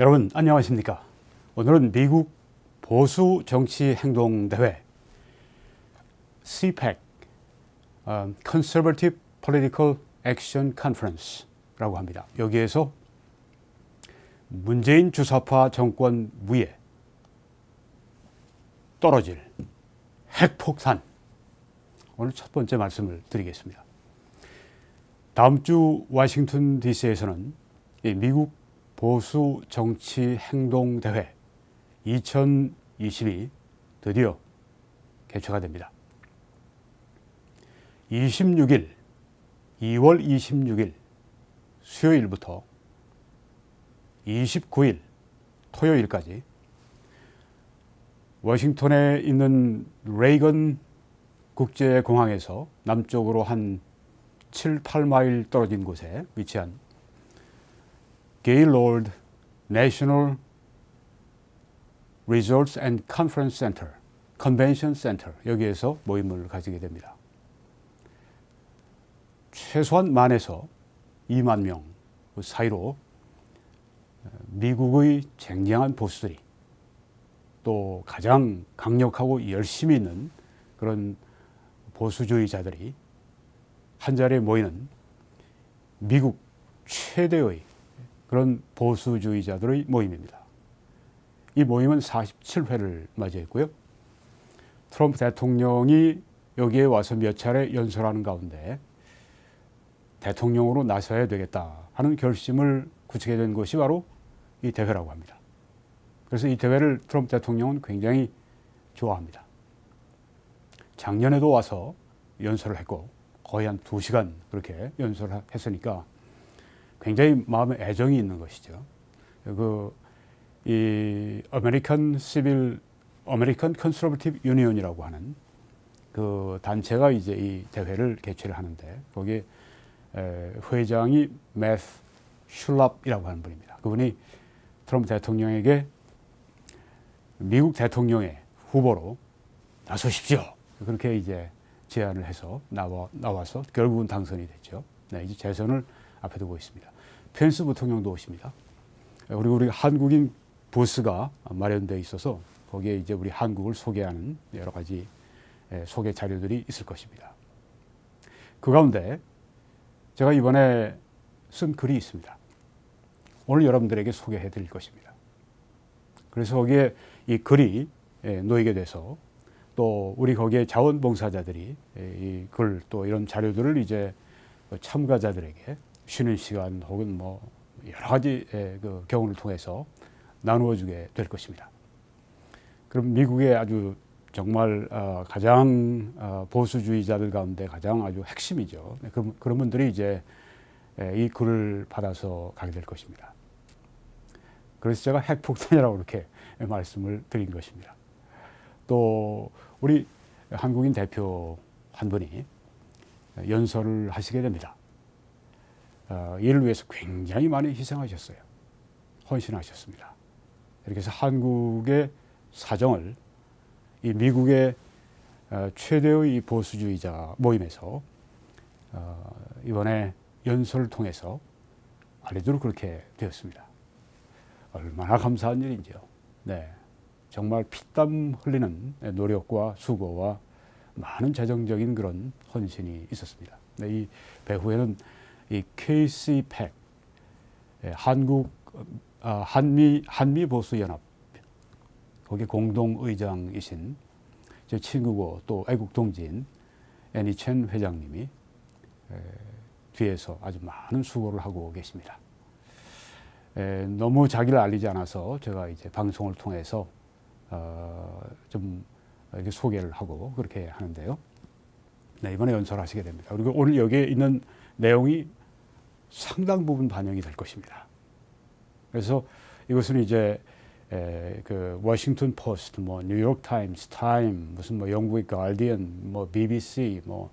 여러분 안녕하십니까? 오늘은 미국 보수 정치 행동 대회 CPAC Conservative Political Action Conference라고 합니다. 여기에서 문재인 주사파 정권 위에 떨어질 핵폭탄, 오늘 첫 번째 말씀을 드리겠습니다. 다음 주 워싱턴 DC에서는 미국 보수 정치 행동 대회 2022 드디어 개최가 됩니다. 2월 26일 수요일부터 29일 토요일까지 워싱턴에 있는 레이건 국제공항에서 남쪽으로 한 7, 8마일 떨어진 곳에 위치한 게일로드 내셔널 리조트 앤 컨퍼런스 센터, 컨벤션 센터, 여기에서 모임을 가지게 됩니다. 최소한 만에서 2만 명 사이로 미국의 쟁쟁한 보수들이, 또 가장 강력하고 열심히 있는 그런 보수주의자들이 한자리에 모이는 미국 최대의 그런 보수주의자들의 모임입니다. 이 모임은 47회를 맞이했고요. 트럼프 대통령이 여기에 와서 몇 차례 연설하는 가운데 대통령으로 나서야 되겠다 하는 결심을 굳히게 된 것이 바로 이 대회라고 합니다. 그래서 이 대회를 트럼프 대통령은 굉장히 좋아합니다. 작년에도 와서 연설을 했고 거의 한 2시간 그렇게 연설을 했으니까 굉장히 마음에 애정이 있는 것이죠. 이 아메리칸 컨서버티브 유니언이라고 하는 그 단체가 이제 이 대회를 개최를 하는데, 거기에 회장이 매스 슐랍이라고 하는 분입니다. 그분이 트럼프 대통령에게 미국 대통령의 후보로 나서십시오, 그렇게 이제 제안을 해서 나와서 결국은 당선이 됐죠. 네, 이제 재선을 앞에 두고 있습니다. 펜스 부통령도 오십니다. 그리고 우리 한국인 부스가 마련되어 있어서 거기에 이제 우리 한국을 소개하는 여러 가지 소개 자료들이 있을 것입니다. 그 가운데 제가 이번에 쓴 글이 있습니다. 오늘 여러분들에게 소개해 드릴 것입니다. 그래서 거기에 이 글이 놓이게 돼서, 또 우리 거기에 자원봉사자들이 이 글, 또 이런 자료들을 이제 참가자들에게 쉬는 시간 혹은 뭐 여러 가지 그 경우를 통해서 나누어 주게 될 것입니다. 그럼 미국의 아주 정말 가장 보수주의자들 가운데 가장 아주 핵심이죠. 그런 분들이 이제 이 글을 받아서 가게 될 것입니다. 그래서 제가 핵폭탄이라고 이렇게 말씀을 드린 것입니다. 또 우리 한국인 대표 한 분이 연설을 하시게 됩니다. 이를 위해서 굉장히 많이 희생하셨어요. 헌신하셨습니다. 이렇게 해서 한국의 사정을 이 미국의 최대의 보수주의자 모임에서 이번에 연설을 통해서 알리도록 그렇게 되었습니다. 얼마나 감사한 일인지요. 네, 정말 피땀 흘리는 노력과 수고와 많은 재정적인 그런 헌신이 있었습니다. 네, 이 배후에는 이 KCPAC, 한미 보수연합, 거기 공동의장이신 제 친구고 또 애국 동지인 애니첸 회장님이 뒤에서 아주 많은 수고를 하고 계십니다. 너무 자기를 알리지 않아서 제가 이제 방송을 통해서 좀 이렇게 소개를 하고 그렇게 하는데요. 네, 이번에 연설하시게 됩니다. 그리고 오늘 여기에 있는 내용이 상당 부분 반영이 될 것입니다. 그래서 이것은 이제 그 워싱턴 포스트, 뭐 뉴욕 타임스, 무슨 뭐 영국의 가디언, 뭐 BBC, 뭐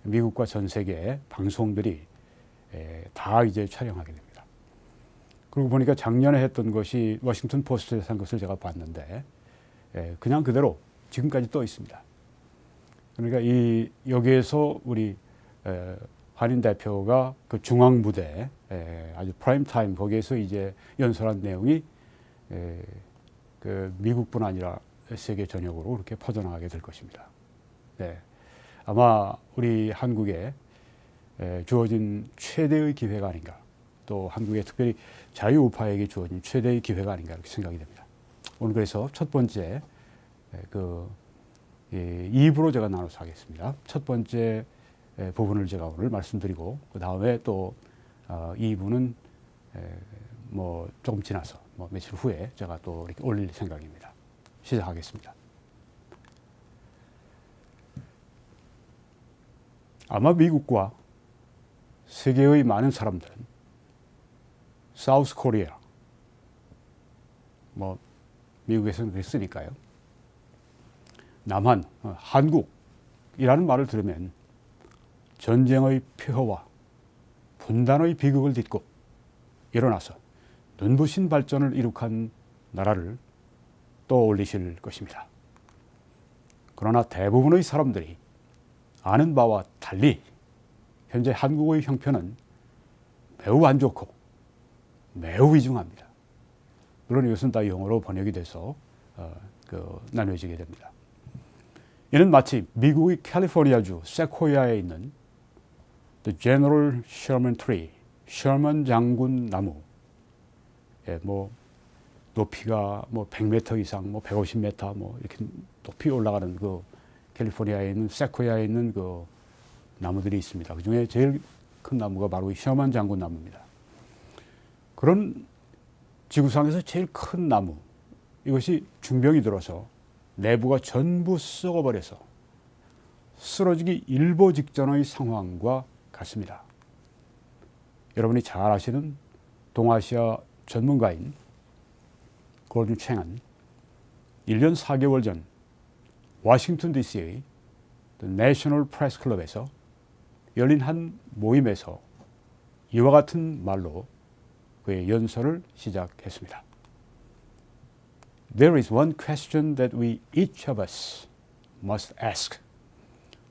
미국과 전 세계 방송들이 다 이제 촬영하게 됩니다. 그리고 보니까 작년에 했던 것이 워싱턴 포스트에서 한 것을 제가 봤는데 그냥 그대로 지금까지 떠 있습니다. 그러니까 여기에서 우리 한인 대표가 그 중앙 무대 아주 프라임 타임 거기에서 이제 연설한 내용이 그 미국뿐 아니라 세계 전역으로 그렇게 퍼져나가게 될 것입니다. 네. 아마 우리 한국에 주어진 최대의 기회가 아닌가, 또 한국에 특별히 자유우파에게 주어진 최대의 기회가 아닌가 이렇게 생각이 됩니다. 오늘 그래서 첫 번째 2부로 제가 나눠서 하겠습니다. 첫 번째 부분을 제가 오늘 말씀드리고, 그 다음에 또 2부는 뭐 조금 지나서 며칠 후에 제가 또 이렇게 올릴 생각입니다. 시작하겠습니다. 아마 미국과 세계의 많은 사람들은 사우스 코리아, 미국에서는 그랬으니까요. 남한, 한국이라는 말을 들으면 전쟁의 폐허와 분단의 비극을 딛고 일어나서 눈부신 발전을 이룩한 나라를 떠올리실 것입니다. 그러나 대부분의 사람들이 아는 바와 달리 현재 한국의 형편은 매우 안 좋고 매우 위중합니다. 물론 이것은 다 영어로 번역이 돼서 나눠지게 됩니다. 이는 마치 미국의 캘리포니아주 세코야에 있는 The General Sherman Tree, 셔먼 장군 나무, 높이가 100m 이상, 150m 이렇게 높이 올라가는 그 캘리포니아에 있는 세코야에 있는 그 나무들이 있습니다. 그 중에 제일 큰 나무가 바로 이 셔먼 장군 나무입니다. 그런 지구상에서 제일 큰 나무, 이것이 중병이 들어서 내부가 전부 썩어버려서 쓰러지기 일보 직전의 상황과 같습니다. 여러분이 잘 아시는 동아시아 전문가인 골든 챙은 1년 4개월 전 워싱턴 DC의 내셔널 프레스 클럽에서 열린 한 모임에서 이와 같은 말로 그의 연설을 시작했습니다. There is one question that we each of us must ask.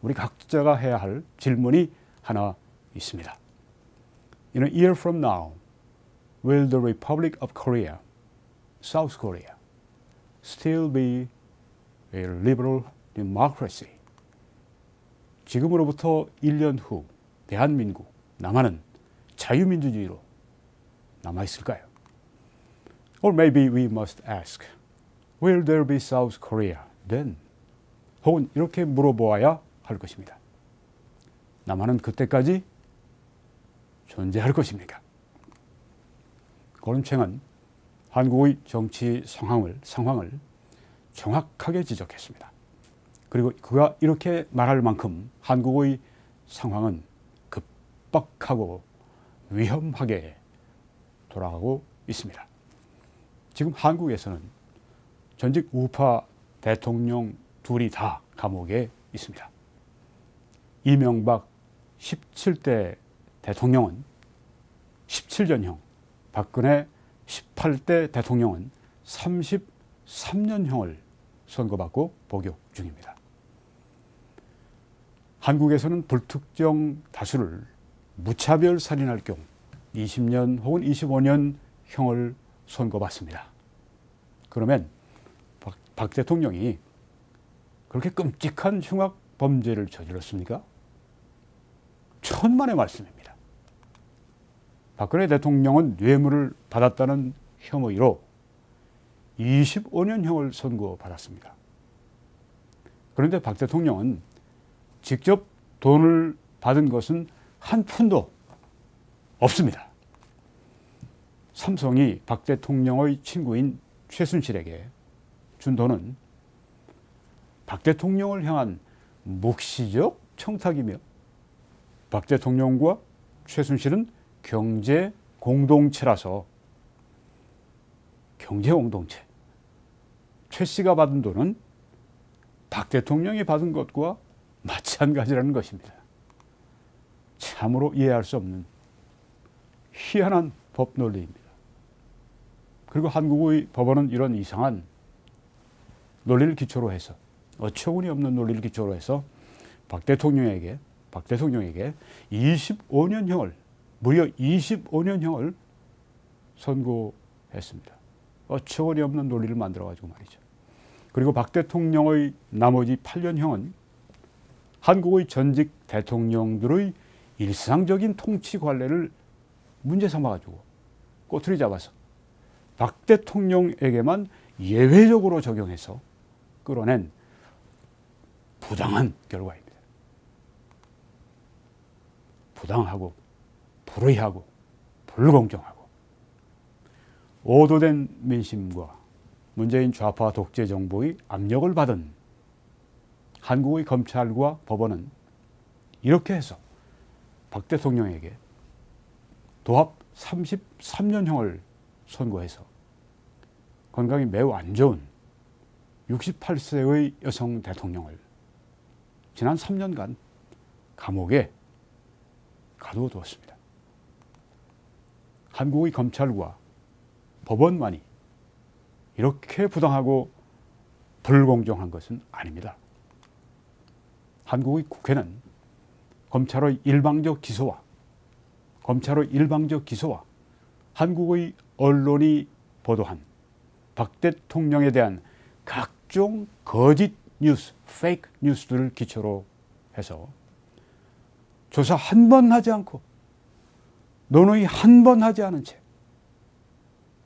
우리 각자가 해야 할 질문이 하나 있습니다. In a year from now, will the Republic of Korea, South Korea, still be a liberal democracy? 지금으로부터 1년 후 대한민국, 남한은 자유민주주의로 남아있을까요? Or maybe we must ask, will there be South Korea then? 혹은 이렇게 물어보아야 할 것입니다. 남한은 그때까지 존재할 것입니까? 골든 챙은 한국의 정치 상황을 정확하게 지적했습니다. 그리고 그가 이렇게 말할 만큼 한국의 상황은 급박하고 위험하게 돌아가고 있습니다. 지금 한국에서는 전직 우파 대통령 둘이 다 감옥에 있습니다. 이명박 17대 대통령은 17년형, 박근혜 18대 대통령은 33년형을 선고받고 복역 중입니다. 한국에서는 불특정 다수를 무차별 살인할 경우 20년 혹은 25년 형을 선고받습니다. 그러면 박 대통령이 그렇게 끔찍한 흉악 범죄를 저질렀습니까? 천만의 말씀입니다. 박근혜 대통령은 뇌물을 받았다는 혐의로 25년형을 선고받았습니다. 그런데 박 대통령은 직접 돈을 받은 것은 한 푼도 없습니다. 삼성이 박 대통령의 친구인 최순실에게 준 돈은 박 대통령을 향한 묵시적 청탁이며 박 대통령과 최순실은 경제 공동체라서 경제 공동체. 최 씨가 받은 돈은 박 대통령이 받은 것과 마찬가지라는 것입니다. 참으로 이해할 수 없는 희한한 법 논리입니다. 그리고 한국의 법원은 이런 이상한 논리를 기초로 해서, 어처구니 없는 논리를 기초로 해서 박 대통령에게 25년형을, 무려 25년형을 선고했습니다. 어처구니 없는 논리를 만들어가지고 말이죠. 그리고 박 대통령의 나머지 8년형은 한국의 전직 대통령들의 일상적인 통치 관례를 문제 삼아가지고 꼬투리 잡아서 박 대통령에게만 예외적으로 적용해서 끌어낸 부당한 결과입니다. 부당하고 불의하고 불공정하고 오도된 민심과 문재인 좌파 독재 정부의 압력을 받은 한국의 검찰과 법원은 이렇게 해서 박 대통령에게 도합 33년형을 선고해서 건강이 매우 안 좋은 68세의 여성 대통령을 지난 3년간 감옥에 가두어 두었습니다. 한국의 검찰과 법원만이 이렇게 부당하고 불공정한 것은 아닙니다. 한국의 국회는 검찰의 일방적 기소와 한국의 언론이 보도한 박 대통령에 대한 각종 거짓 뉴스, 페이크 뉴스들을 기초로 해서 조사 한 번 하지 않고 논의 한 번 하지 않은 채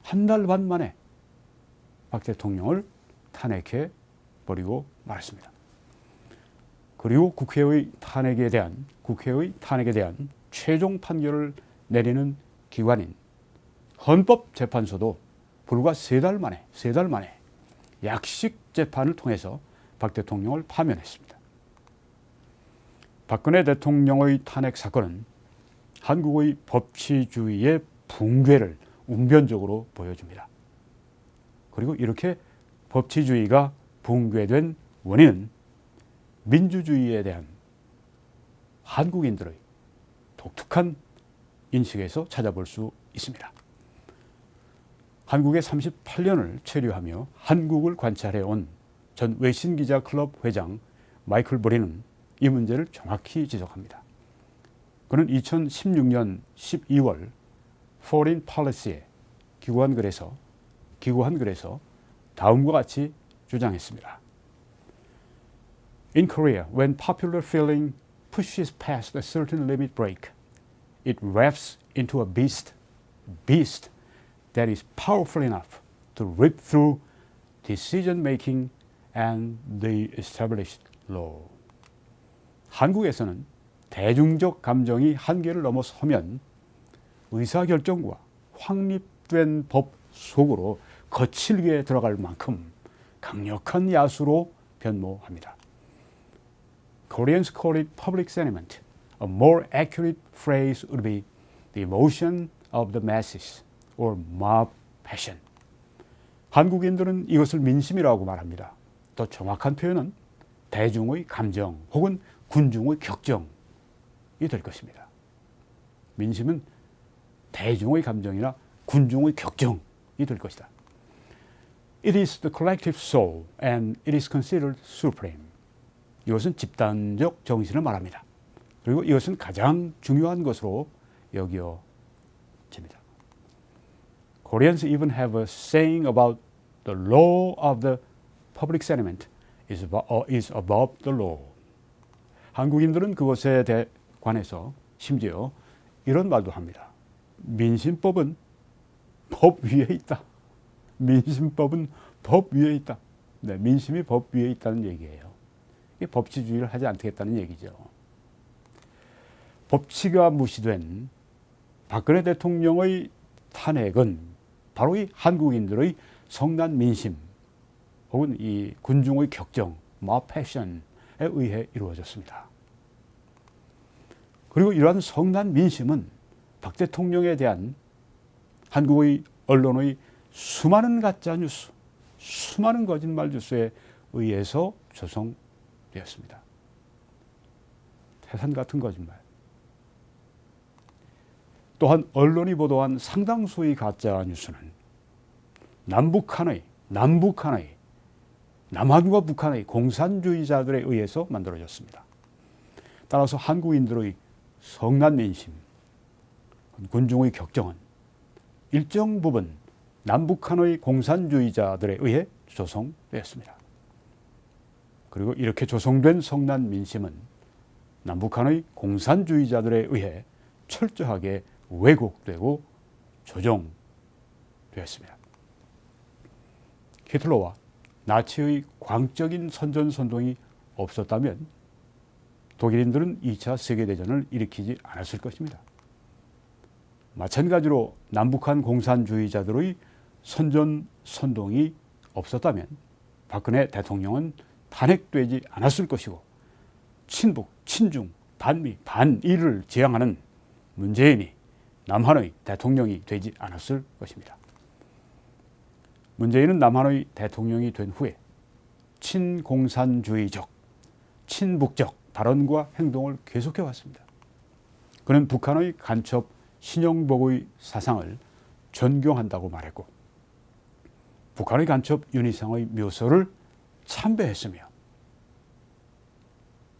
한 달 반 만에 박 대통령을 탄핵해 버리고 말았습니다. 그리고 국회의 탄핵에 대한 최종 판결을 내리는 기관인 헌법재판소도 불과 세 달 만에 약식 재판을 통해서 박 대통령을 파면했습니다. 박근혜 대통령의 탄핵 사건은 한국의 법치주의의 붕괴를 웅변적으로 보여줍니다. 그리고 이렇게 법치주의가 붕괴된 원인은 민주주의에 대한 한국인들의 독특한 인식에서 찾아볼 수 있습니다. 한국에 38년을 체류하며 한국을 관찰해온 전 외신기자 클럽 회장 마이클 브린은 이 문제를 정확히 지적합니다. 그는 2016년 12월 Foreign Policy에 기고한 글에서 다음과 같이 주장했습니다. In Korea, when popular feeling pushes past a certain limit break, it revs into a beast that is powerful enough to rip through decision-making and the established law. 한국에서는 대중적 감정이 한계를 넘어서면 의사결정과 확립된 법 속으로 거칠게 들어갈 만큼 강력한 야수로 변모합니다. Koreans call it public sentiment. A more accurate phrase would be the emotion of the masses or mob passion. 한국인들은 이것을 민심이라고 말합니다. 더 정확한 표현은 대중의 감정 혹은 군중의 격정이 될 것입니다. 민심은 대중의 감정이나 군중의 격정이 될 것이다. It is the collective soul and it is considered supreme. 이것은 집단적 정신을 말합니다. 그리고 이것은 가장 중요한 것으로 여겨집니다. Koreans even have a saying about the law of the public sentiment is above the law. 한국인들은 그것에 관해서 심지어 이런 말도 합니다. 민심법은 법 위에 있다. 민심법은 법 위에 있다. 네, 민심이 법 위에 있다는 얘기예요. 이게 법치주의를 하지 않겠다는 얘기죠. 법치가 무시된 박근혜 대통령의 탄핵은 바로 이 한국인들의 성난 민심 혹은 이 군중의 격정, mob passion에 의해 이루어졌습니다. 그리고 이러한 성난 민심은 박 대통령에 대한 한국의 언론의 수많은 가짜 뉴스, 수많은 거짓말 뉴스에 의해서 조성되었습니다. 태산 같은 거짓말. 또한 언론이 보도한 상당수의 가짜 뉴스는 남한과 북한의 공산주의자들에 의해서 만들어졌습니다. 따라서 한국인들의 성난 민심, 군중의 격정은 일정 부분 남북한의 공산주의자들에 의해 조성되었습니다. 그리고 이렇게 조성된 성난 민심은 남북한의 공산주의자들에 의해 철저하게 왜곡되고 조정되었습니다. 히틀러와 나치의 광적인 선전선동이 없었다면 독일인들은 2차 세계대전을 일으키지 않았을 것입니다. 마찬가지로 남북한 공산주의자들의 선전선동이 없었다면 박근혜 대통령은 탄핵되지 않았을 것이고 친북, 친중, 반미, 반일을 지향하는 문재인이 남한의 대통령이 되지 않았을 것입니다. 문재인은 남한의 대통령이 된 후에 친공산주의적, 친북적 발언과 행동을 계속해 왔습니다. 그는 북한의 간첩 신영복의 사상을 존경한다고 말했고 북한의 간첩 윤희상의 묘소를 참배했으며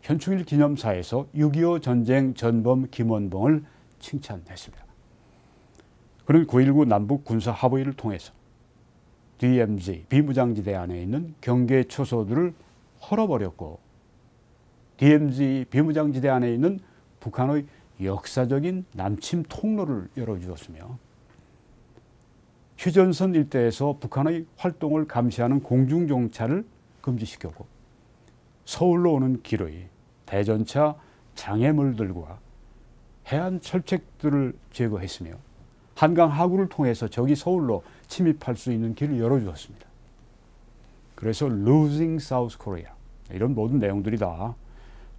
현충일 기념사에서 6.25 전쟁 전범 김원봉을 칭찬했습니다. 그는 9.19 남북 군사 합의를 통해서 DMZ 비무장지대 안에 있는 경계 초소들을 헐어버렸고 DMZ 비무장지대 안에 있는 북한의 역사적인 남침 통로를 열어주었으며 휴전선 일대에서 북한의 활동을 감시하는 공중정찰을 금지시켰고 서울로 오는 길의 대전차 장애물들과 해안 철책들을 제거했으며 한강 하구를 통해서 적이 서울로 침입할 수 있는 길을 열어주었습니다. 그래서 Losing South Korea 이런 모든 내용들이 다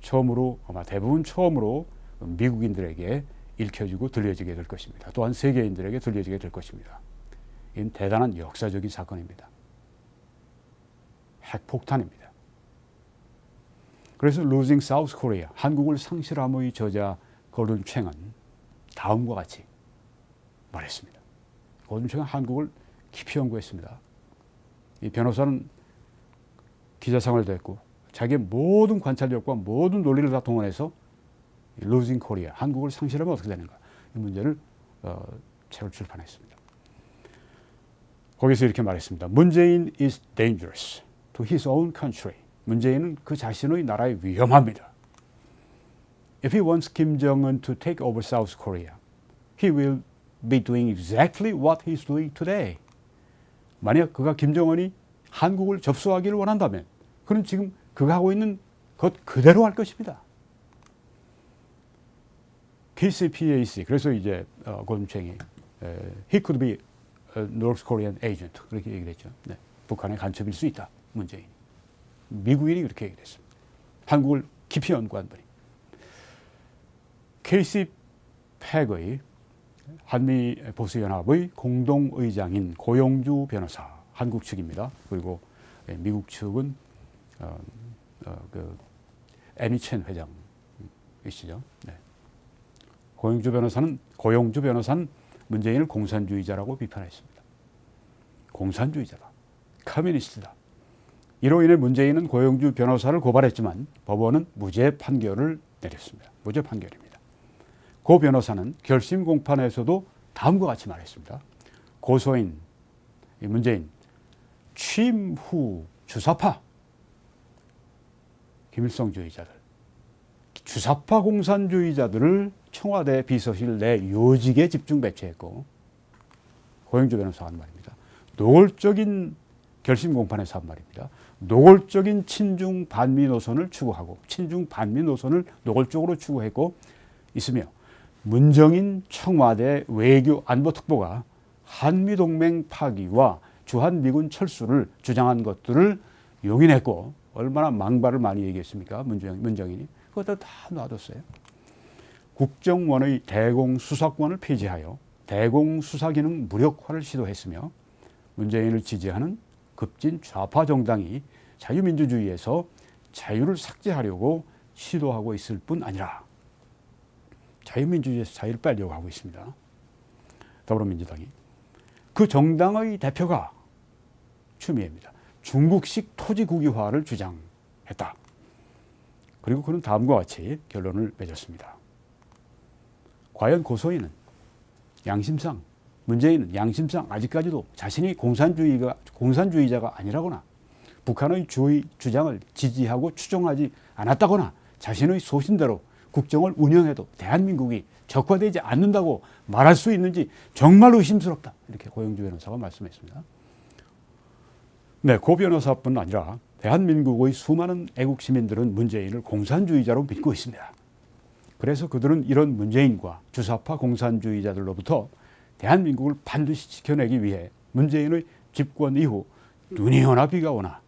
처음으로 아마 대부분 처음으로 미국인들에게 읽혀지고 들려지게 될 것입니다. 또한 세계인들에게 들려지게 될 것입니다. 이는 대단한 역사적인 사건입니다. 핵폭탄입니다. 그래서 Losing South Korea 한국을 상실함의 저자 골든 챙은 다음과 같이 말했습니다. 골든 챙은 한국을 깊이 연구했습니다. 이 변호사는 기자생활도 했고 자기의 모든 관찰력과 모든 논리를 다 동원해서 Losing Korea 한국을 상실하면 어떻게 되는가 이 문제를 책을 출판했습니다. 거기서 이렇게 말했습니다. 문재인 is dangerous to his own country. 문재인은 그 자신의 나라에 위험합니다. If he wants Kim Jong-un to take over South Korea, he will be doing exactly what he's doing today. 만약 그가 김정은이 한국을 접수하기를 원한다면 그는 지금 그가 하고 있는 것 그대로 할 것입니다. KCPAC 그래서 이제 골든 챙이 he could be a North Korean agent 그렇게 얘기를 했죠. 네, 북한의 간첩일 수 있다. 문재인. 미국인이 그렇게 얘기를 했습니다. 한국을 깊이 연구한 분이. KCPAC의 한미보수연합의 공동의장인 고용주 변호사 한국 측입니다. 그리고 미국 측은 애니첸 회장이시죠. 네. 고용주 변호사는 문재인을 공산주의자라고 비판했습니다. 공산주의자다. 커뮤니스트다. 이로 인해 문재인은 고용주 변호사를 고발했지만 법원은 무죄 판결을 내렸습니다. 무죄 판결입니다. 고 변호사는 결심 공판에서도 다음과 같이 말했습니다. 고소인 문재인 취임 후 주사파 김일성주의자들 주사파 공산주의자들을 청와대 비서실 내 요직에 집중 배치했고 고영주 변호사가 한 말입니다. 노골적인 결심 공판에서 한 말입니다. 노골적인 친중 반미 노선을 추구하고 친중 반미 노선을 노골적으로 추구했고 있으며 문정인 청와대 외교 안보특보가 한미동맹 파기와 주한미군 철수를 주장한 것들을 용인했고 얼마나 망발을 많이 얘기했습니까? 문정인이. 그것도 다 놔뒀어요. 국정원의 대공수사권을 폐지하여 대공수사기능 무력화를 시도했으며 문재인을 지지하는 급진 좌파 정당이 자유민주주의에서 자유를 삭제하려고 시도하고 있을 뿐 아니라 자유민주주의에서 자유를 빼려고 하고 있습니다. 더불어민주당이. 그 정당의 대표가 추미애입니다. 중국식 토지 국유화를 주장했다. 그리고 그는 다음과 같이 결론을 맺었습니다. 과연 고소인은 양심상 문재인은 양심상 아직까지도 자신이 공산주의자가 아니라거나 북한의 주장을 지지하고 추종하지 않았다거나 자신의 소신대로 국정을 운영해도 대한민국이 적화되지 않는다고 말할 수 있는지 정말 의심스럽다. 이렇게 고영주 변호사가 말씀했습니다. 네, 고 변호사뿐 아니라 대한민국의 수많은 애국 시민들은 문재인을 공산주의자로 믿고 있습니다. 그래서 그들은 이런 문재인과 주사파 공산주의자들로부터 대한민국을 반드시 지켜내기 위해 문재인의 집권 이후 눈이 오나 비가 오나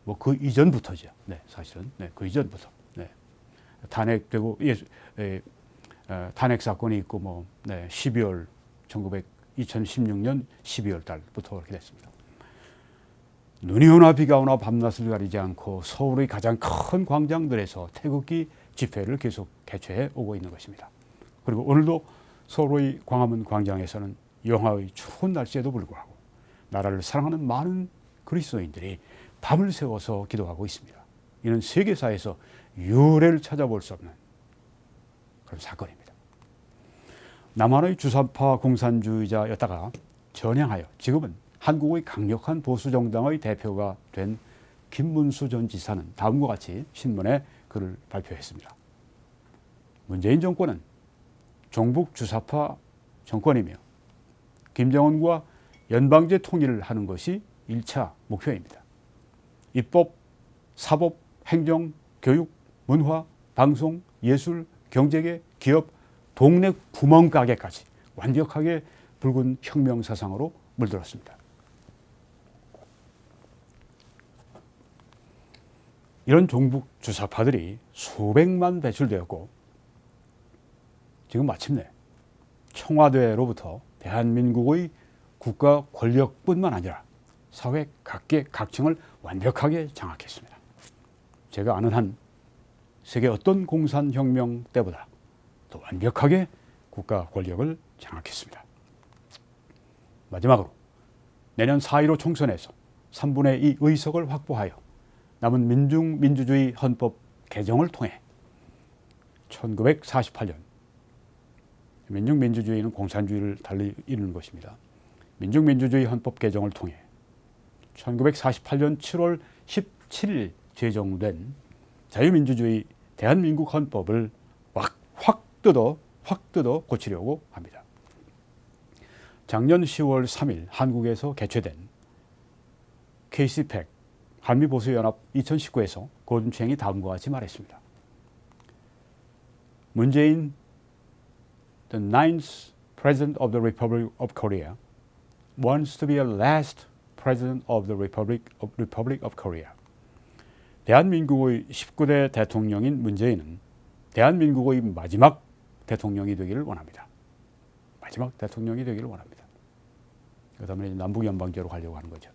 뭐 그 이전부터죠. 네, 사실은 그 이전부터 탄핵되고 탄핵 사건이 있고 뭐 12월 2016년 12월 달부터 그렇게 됐습니다. 눈이 오나 비가 오나 밤낮을 가리지 않고 서울의 가장 큰 광장들에서 태극기 집회를 계속 개최해 오고 있는 것입니다. 그리고 오늘도 서울의 광화문 광장에서는 영하의 추운 날씨에도 불구하고 나라를 사랑하는 많은 그리스도인들이 밤을 새워서 기도하고 있습니다. 이는 세계사에서 유례를 찾아볼 수 없는 그런 사건입니다. 남한의 주사파 공산주의자였다가 전향하여 지금은 한국의 강력한 보수정당의 대표가 된 김문수 전 지사는 다음과 같이 신문에 글을 발표했습니다. 문재인 정권은 종북 주사파 정권이며 김정은과 연방제 통일을 하는 것이 1차 목표입니다. 입법, 사법, 행정, 교육, 문화, 방송, 예술, 경제계, 기업, 동네 구멍가게까지 완벽하게 붉은 혁명 사상으로 물들었습니다. 이런 종북 주사파들이 수백만 배출되었고 지금 마침내 청와대로부터 대한민국의 국가 권력뿐만 아니라 사회 각계 각층을 완벽하게 장악했습니다. 제가 아는 한 세계 어떤 공산혁명 때보다 더 완벽하게 국가 권력을 장악했습니다. 마지막으로 내년 4.15 총선에서 3분의 2 의석을 확보하여 남은 민주주의 헌법 개정을 통해 1948년 민중민주주의는 공산주의를 달리 이루는 것입니다. 민중민주주의 헌법 개정을 통해 1948년 7월 17일 제정된 자유민주주의 대한민국 헌법을 확 뜯어 고치려고 합니다. 작년 10월 3일 한국에서 개최된 KCPEC 한미보수연합 2019에서 고준추행이 다음과 같이 말했습니다. 문재인, the ninth president of the Republic of Korea, wants to be a last president of the Republic of Korea. 대한민국의 19대 대통령인 문재인은 대한민국의 마지막 대통령이 되기를 원합니다. 마지막 대통령이 되기를 원합니다. 그다음에 남북연방제로 가려고 하는 거죠.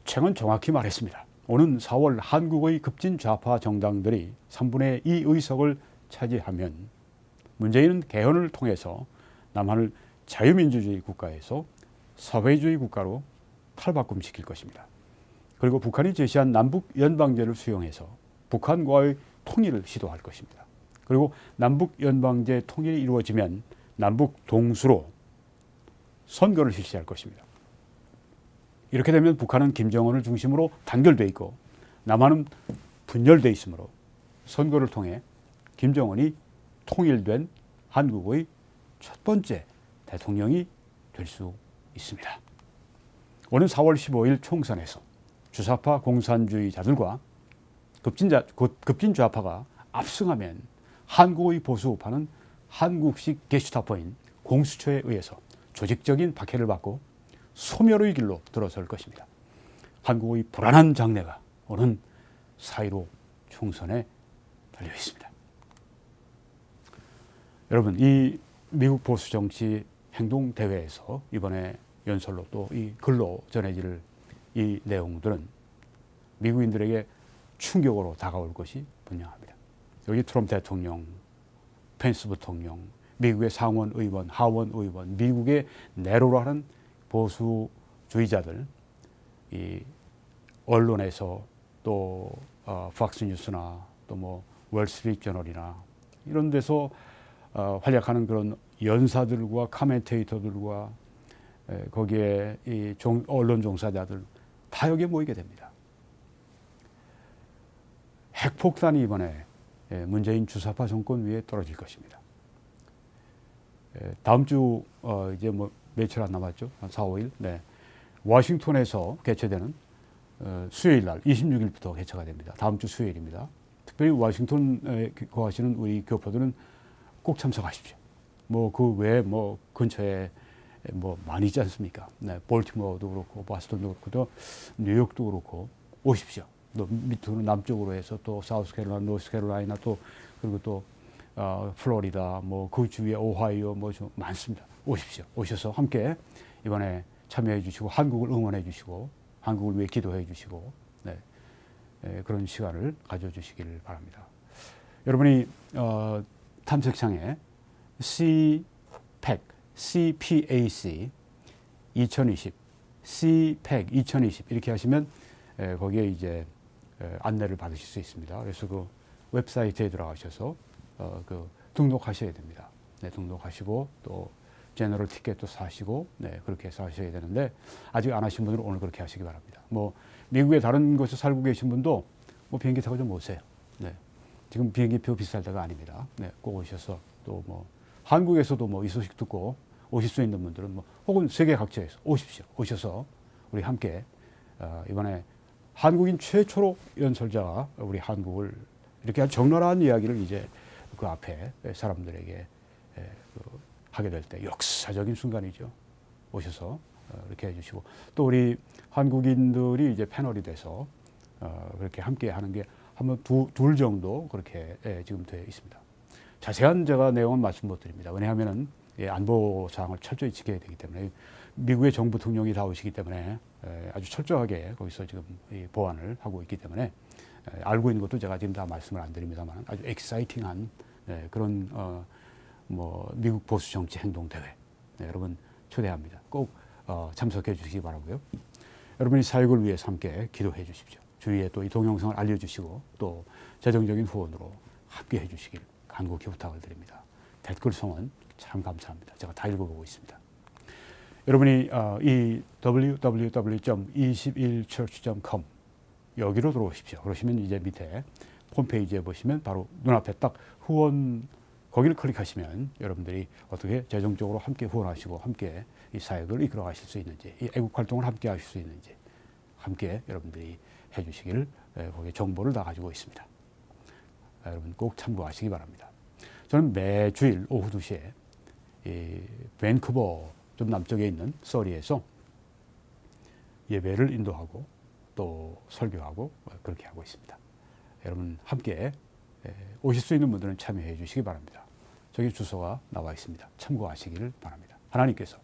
최근 정확히 말했습니다. 오는 4월 한국의 급진 좌파 정당들이 3분의 2 의석을 차지하면 문재인은 개헌을 통해서 남한을 자유민주주의 국가에서 사회주의 국가로 탈바꿈시킬 것입니다. 그리고 북한이 제시한 남북연방제를 수용해서 북한과의 통일을 시도할 것입니다. 그리고 남북연방제 통일이 이루어지면 남북 동수로 선거를 실시할 것입니다. 이렇게 되면 북한은 김정은을 중심으로 단결돼 있고 남한은 분열돼 있으므로 선거를 통해 김정은이 통일된 한국의 첫 번째 대통령이 될 수 있습니다. 오는 4월 15일 총선에서 주사파 공산주의자들과 급진 좌파가 압승하면 한국의 보수우파는 한국식 게슈타포인 공수처에 의해서 조직적인 박해를 받고 소멸의 길로 들어설 것입니다. 한국의 불안한 장래가 오는 4.15 총선에 달려 있습니다. 여러분, 이 미국 보수 정치 행동 대회에서 이번에 연설로 또 이 글로 전해질 이 내용들은 미국인들에게 충격으로 다가올 것이 분명합니다. 여기 트럼프 대통령, 펜스 부통령, 미국의 상원 의원, 하원 의원, 미국의 내로라 하는 보수주의자들, 이 언론에서 또 팍스뉴스나 또 뭐 월스트리트 저널이나 이런 데서 활약하는 그런 연사들과 카멘테이터들과 거기에 이 언론 종사자들 다 여기에 모이게 됩니다. 핵폭탄이 이번에 문재인 주사파 정권 위에 떨어질 것입니다. 다음 주 이제 뭐 며칠 안 남았죠? 한 4, 5일. 네. 워싱턴에서 개최되는 수요일 날 26일부터 개최가 됩니다. 다음 주 수요일입니다. 특별히 워싱턴에 거하시는 우리 교포들은 꼭 참석하십시오. 뭐 그 외에 뭐 근처에 뭐 많이 있지 않습니까? 네, 볼티모어도 그렇고 보스턴도 그렇고 또 뉴욕도 그렇고 오십시오. 또 밑으로 남쪽으로 해서 또 사우스캐롤라이나, 노스캐롤라이나 또 그리고 또 플로리다 뭐 그 주위에 오하이오 뭐 좀 많습니다. 오십시오. 오셔서 함께 이번에 참여해 주시고 한국을 응원해 주시고 한국을 위해 기도해 주시고 네, 그런 시간을 가져주시길 바랍니다. 여러분이 탐색창에 CPAC 2020, CPAC 2020 이렇게 하시면 거기에 이제 안내를 받으실 수 있습니다. 그래서 그 웹사이트에 들어가셔서 그 등록하셔야 됩니다. 네, 등록하시고 또 제너럴 티켓도 사시고 네, 그렇게 해서 하셔야 되는데 아직 안 하신 분들은 오늘 그렇게 하시기 바랍니다. 뭐 미국의 다른 곳에 살고 계신 분도 뭐 비행기 타고 좀 오세요. 네, 지금 비행기표 비쌀 때가 아닙니다. 네, 꼭 오셔서 또 뭐 한국에서도 뭐 이 소식 듣고 오실 수 있는 분들은 뭐 혹은 세계 각지에서 오십시오. 오셔서 우리 함께 이번에 한국인 최초로 연설자가 우리 한국을 이렇게 적나라한 이야기를 이제 그 앞에 사람들에게 하게 될 때 역사적인 순간이죠. 오셔서 이렇게 해주시고 또 우리 한국인들이 이제 패널이 돼서 그렇게 함께 하는 게 한번 둘 정도 그렇게 지금 되어 있습니다. 자세한 제가 내용은 말씀 못 드립니다. 왜냐하면은 안보 사항을 철저히 지켜야 되기 때문에 미국의 정부 대통령이 다 오시기 때문에 아주 철저하게 거기서 지금 보완을 하고 있기 때문에 알고 있는 것도 제가 지금 다 말씀을 안 드립니다만 아주 엑사이팅한 그런 뭐 미국 보수 정치 행동 대회 여러분 초대합니다. 꼭 참석해 주시기 바라고요. 여러분이 사역을 위해서 함께 기도해 주십시오. 주위에 또 이 동영상을 알려주시고 또 재정적인 후원으로 함께 해주시길 간곡히 부탁을 드립니다. 댓글 성원 참 감사합니다. 제가 다 읽어보고 있습니다. 여러분이 이 www.21church.com 여기로 들어오십시오. 그러시면 이제 밑에 홈페이지에 보시면 바로 눈앞에 딱 후원 거기를 클릭하시면 여러분들이 어떻게 재정적으로 함께 후원하시고 함께 이 사역을 이끌어 가실 수 있는지 이 애국 활동을 함께 하실 수 있는지 함께 여러분들이 해주시기를 거기에 정보를 다 가지고 있습니다. 여러분 꼭 참고하시기 바랍니다. 저는 매주일 오후 2시에 이 밴쿠버 좀 남쪽에 있는 서리에서 예배를 인도하고 또 설교하고 그렇게 하고 있습니다. 여러분 함께 오실 수 있는 분들은 참여해 주시기 바랍니다. 저기 주소가 나와 있습니다. 참고하시기를 바랍니다. 하나님께서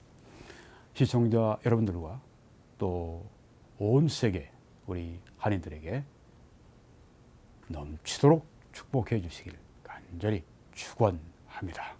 시청자 여러분들과 또 온 세계 우리 한인들에게 넘치도록 축복해 주시기를 간절히 축원합니다.